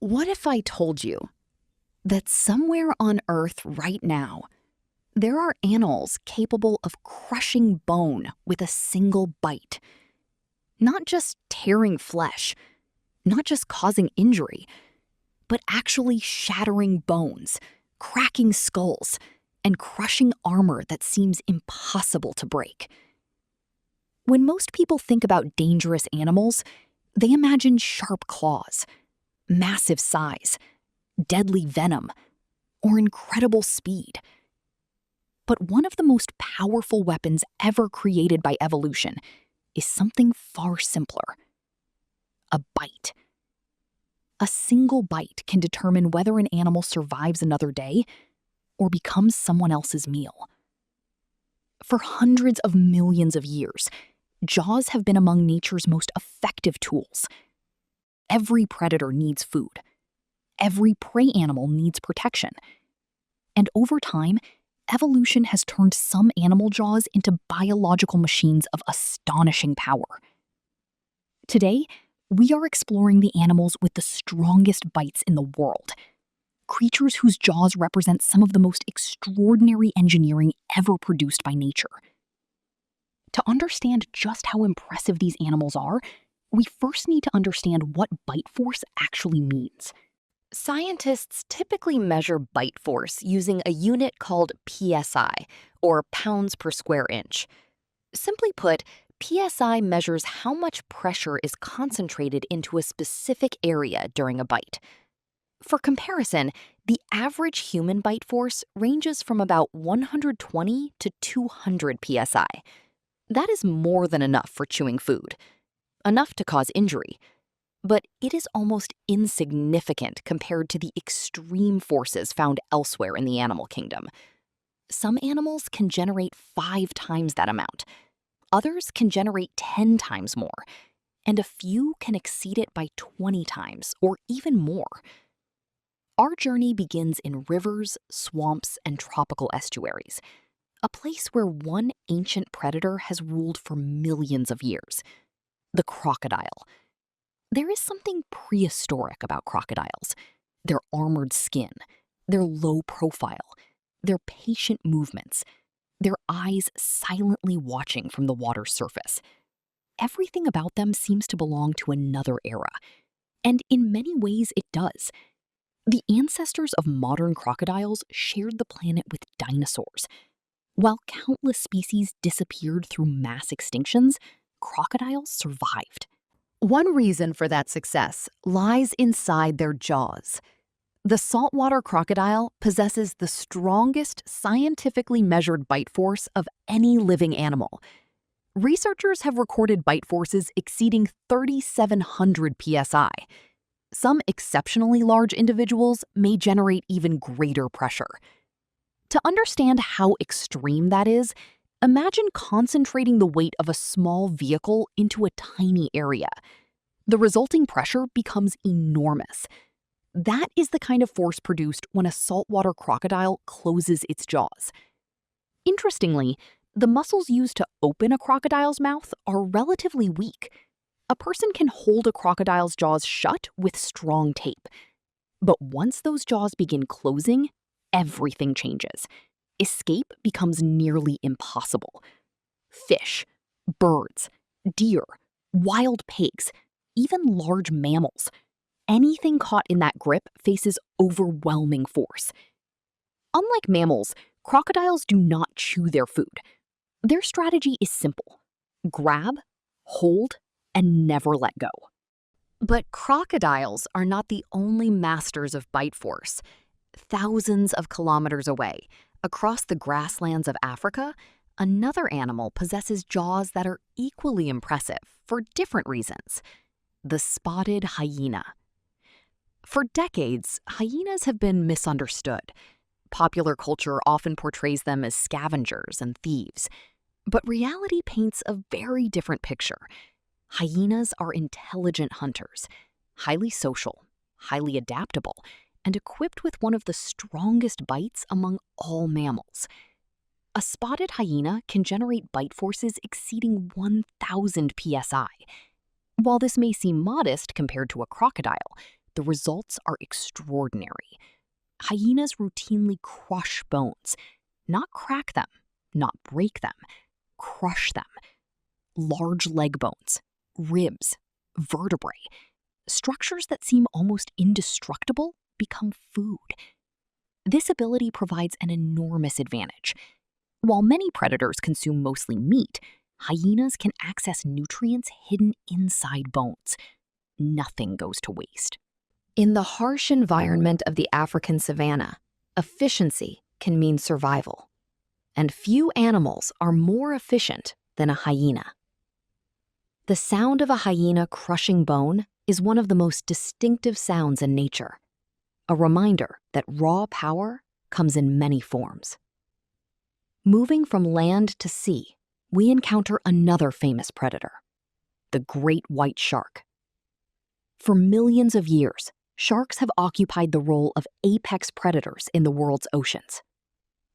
What if I told you that somewhere on Earth right now, there are animals capable of crushing bone with a single bite? Not just tearing flesh, not just causing injury, but actually shattering bones, cracking skulls, and crushing armor that seems impossible to break. When most people think about dangerous animals, they imagine sharp claws, massive size, deadly venom, or incredible speed. But one of the most powerful weapons ever created by evolution is something far simpler: a bite. A single bite can determine whether an animal survives another day or becomes someone else's meal. For hundreds of millions of years, jaws have been among nature's most effective tools. Every predator needs food. Every prey animal needs protection. And over time, evolution has turned some animal jaws into biological machines of astonishing power. Today, we are exploring the animals with the strongest bites in the world, creatures whose jaws represent some of the most extraordinary engineering ever produced by nature. To understand just how impressive these animals are, we first need to understand what bite force actually means. Scientists typically measure bite force using a unit called PSI, or pounds per square inch. Simply put, PSI measures how much pressure is concentrated into a specific area during a bite. For comparison, the average human bite force ranges from about 120 to 200 PSI. That is more than enough for chewing food, enough to cause injury. But it is almost insignificant compared to the extreme forces found elsewhere in the animal kingdom. Some animals can generate 5 times that amount. Others can generate 10 times more, and a few can exceed it by 20 times or even more. Our journey begins in rivers, swamps, and tropical estuaries, a place where one ancient predator has ruled for millions of years: the crocodile. There is something prehistoric about crocodiles: their armored skin, their low profile, their patient movements, their eyes silently watching from the water's surface. Everything about them seems to belong to another era, and in many ways it does. The ancestors of modern crocodiles shared the planet with dinosaurs. While countless species disappeared through mass extinctions, crocodiles survived. One reason for that success lies inside their jaws. The saltwater crocodile possesses the strongest scientifically measured bite force of any living animal. Researchers have recorded bite forces exceeding 3,700 psi. Some exceptionally large individuals may generate even greater pressure. To understand how extreme that is, imagine concentrating the weight of a small vehicle into a tiny area. The resulting pressure becomes enormous. That is the kind of force produced when a saltwater crocodile closes its jaws. Interestingly, the muscles used to open a crocodile's mouth are relatively weak. A person can hold a crocodile's jaws shut with strong tape. But once those jaws begin closing, everything changes. Escape becomes nearly impossible. Fish, birds, deer, wild pigs, even large mammals. Anything caught in that grip faces overwhelming force. Unlike mammals, crocodiles do not chew their food. Their strategy is simple: grab, hold, and never let go. But crocodiles are not the only masters of bite force. Thousands of kilometers away, across the grasslands of Africa, another animal possesses jaws that are equally impressive for different reasons: the spotted hyena. For decades, hyenas have been misunderstood. Popular culture often portrays them as scavengers and thieves. But reality paints a very different picture. Hyenas are intelligent hunters, highly social, highly adaptable, and equipped with one of the strongest bites among all mammals. A spotted hyena can generate bite forces exceeding 1,000 psi. While this may seem modest compared to a crocodile, the results are extraordinary. Hyenas routinely crush bones, not crack them, not break them, crush them. Large leg bones, ribs, vertebrae, structures that seem almost indestructible become food. This ability provides an enormous advantage. While many predators consume mostly meat, hyenas can access nutrients hidden inside bones. Nothing goes to waste. In the harsh environment of the African savanna, efficiency can mean survival. And few animals are more efficient than a hyena. The sound of a hyena crushing bone is one of the most distinctive sounds in nature, a reminder that raw power comes in many forms. Moving from land to sea, we encounter another famous predator, the great white shark. For millions of years, sharks have occupied the role of apex predators in the world's oceans,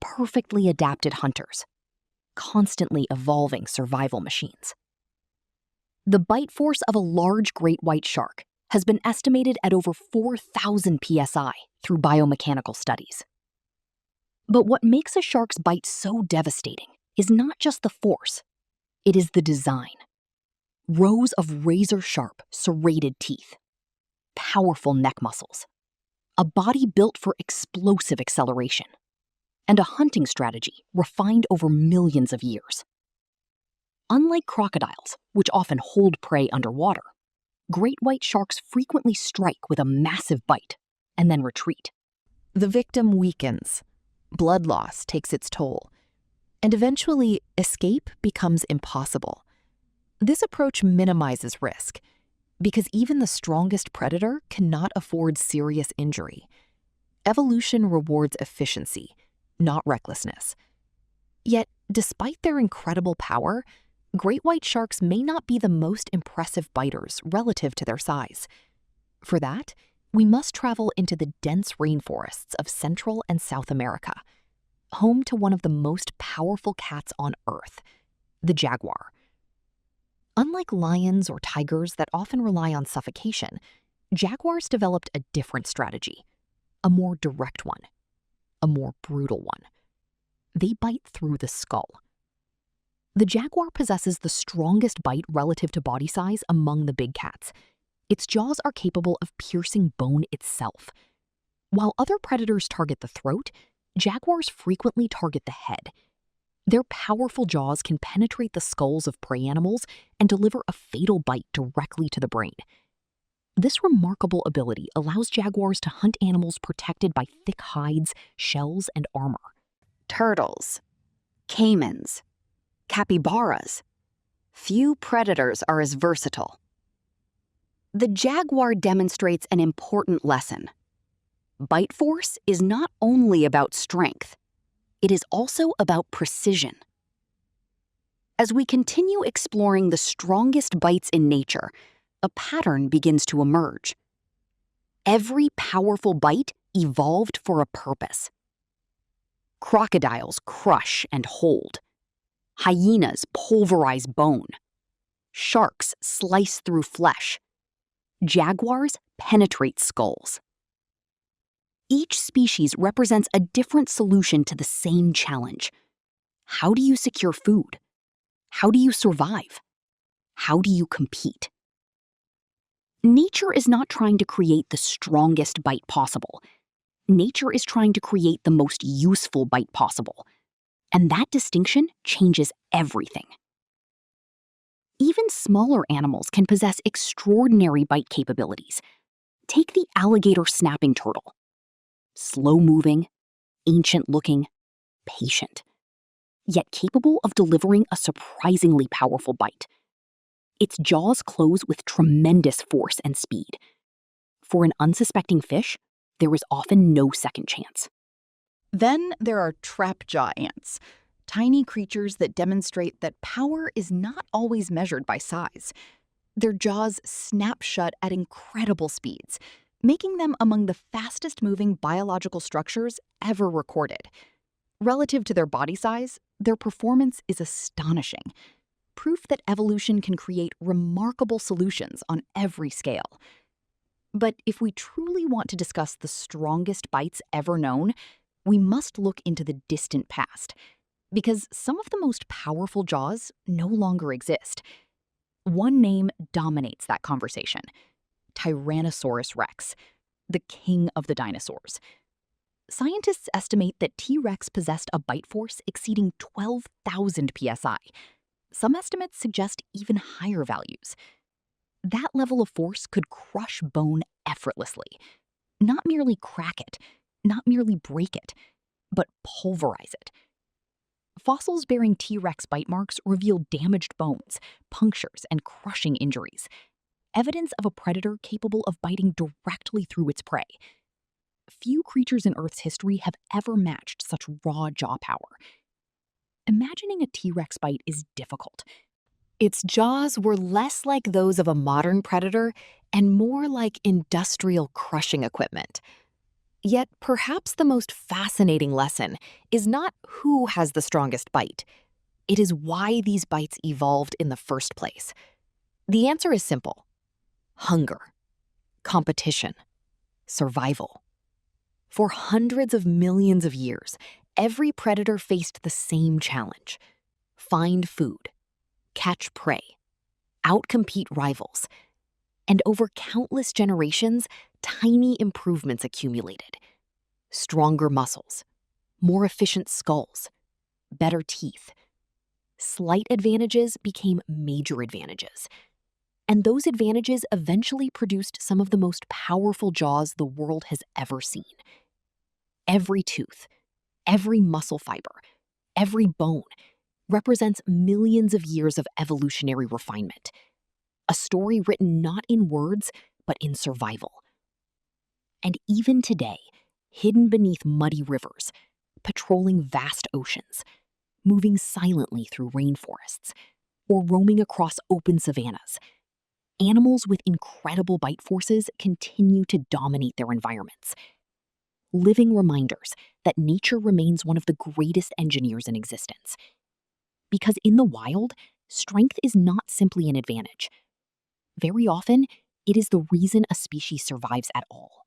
perfectly adapted hunters, constantly evolving survival machines. The bite force of a large great white shark has been estimated at over 4,000 psi through biomechanical studies. But what makes a shark's bite so devastating is not just the force, it is the design. Rows of razor-sharp, serrated teeth, powerful neck muscles, a body built for explosive acceleration, and a hunting strategy refined over millions of years. Unlike crocodiles, which often hold prey underwater, great white sharks frequently strike with a massive bite and then retreat. The victim weakens, blood loss takes its toll, and eventually escape becomes impossible. This approach minimizes risk because even the strongest predator cannot afford serious injury. Evolution rewards efficiency, not recklessness. Yet, despite their incredible power, great white sharks may not be the most impressive biters relative to their size. For that, we must travel into the dense rainforests of Central and South America, home to one of the most powerful cats on Earth, the jaguar. Unlike lions or tigers that often rely on suffocation, jaguars developed a different strategy, a more direct one, a more brutal one. They bite through the skull. The jaguar possesses the strongest bite relative to body size among the big cats. Its jaws are capable of piercing bone itself. While other predators target the throat, jaguars frequently target the head. Their powerful jaws can penetrate the skulls of prey animals and deliver a fatal bite directly to the brain. This remarkable ability allows jaguars to hunt animals protected by thick hides, shells, and armor. Turtles, caimans, capybaras. Few predators are as versatile. The jaguar demonstrates an important lesson. Bite force is not only about strength, it is also about precision. As we continue exploring the strongest bites in nature, a pattern begins to emerge. Every powerful bite evolved for a purpose. Crocodiles crush and hold. Hyenas pulverize bone. Sharks slice through flesh. Jaguars penetrate skulls. Each species represents a different solution to the same challenge. How do you secure food? How do you survive? How do you compete? Nature is not trying to create the strongest bite possible. Nature is trying to create the most useful bite possible. And that distinction changes everything. Even smaller animals can possess extraordinary bite capabilities. Take the alligator snapping turtle. Slow-moving, ancient-looking, patient, yet capable of delivering a surprisingly powerful bite. Its jaws close with tremendous force and speed. For an unsuspecting fish, there is often no second chance. Then there are trap-jaw ants, tiny creatures that demonstrate that power is not always measured by size. Their jaws snap shut at incredible speeds, making them among the fastest-moving biological structures ever recorded. Relative to their body size, their performance is astonishing, proof that evolution can create remarkable solutions on every scale. But if we truly want to discuss the strongest bites ever known, we must look into the distant past, because some of the most powerful jaws no longer exist. One name dominates that conversation: Tyrannosaurus rex, the king of the dinosaurs. Scientists estimate that T. rex possessed a bite force exceeding 12,000 psi. Some estimates suggest even higher values. That level of force could crush bone effortlessly. Not merely crack it, not merely break it, but pulverize it. Fossils bearing T. rex bite marks reveal damaged bones, punctures, and crushing injuries. Evidence of a predator capable of biting directly through its prey. Few creatures in Earth's history have ever matched such raw jaw power. Imagining a T. rex bite is difficult. Its jaws were less like those of a modern predator and more like industrial crushing equipment. Yet perhaps the most fascinating lesson is not who has the strongest bite. It is why these bites evolved in the first place. The answer is simple: hunger, competition, survival. For hundreds of millions of years, every predator faced the same challenge: find food, catch prey, outcompete rivals. And over countless generations, tiny improvements accumulated. Stronger muscles, more efficient skulls, better teeth. Slight advantages became major advantages. And those advantages eventually produced some of the most powerful jaws the world has ever seen. Every tooth, every muscle fiber, every bone represents millions of years of evolutionary refinement. A story written not in words, but in survival. And even today, hidden beneath muddy rivers, patrolling vast oceans, moving silently through rainforests, or roaming across open savannas, animals with incredible bite forces continue to dominate their environments. Living reminders that nature remains one of the greatest engineers in existence. Because in the wild, strength is not simply an advantage. Very often, it is the reason a species survives at all.